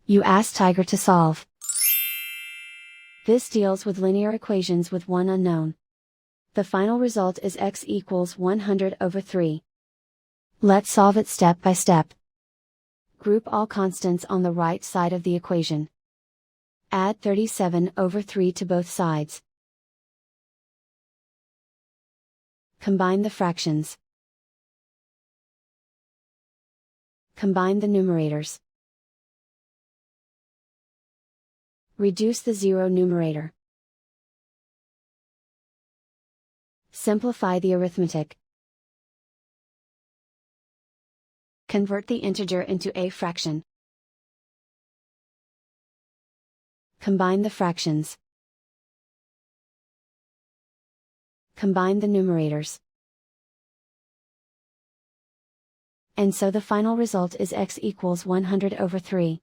You ask Tiger to solve. This deals with linear equations with one unknown. The final result is x equals 100 over 3. Let's solve it step by step. Group all constants on the right side of the equation. Add 37 over 3 to both sides. Combine the fractions. Combine the numerators. Reduce the zero numerator. Simplify the arithmetic. Convert the integer into a fraction. Combine the fractions. Combine the numerators. And so the final result is x equals 100 over 3.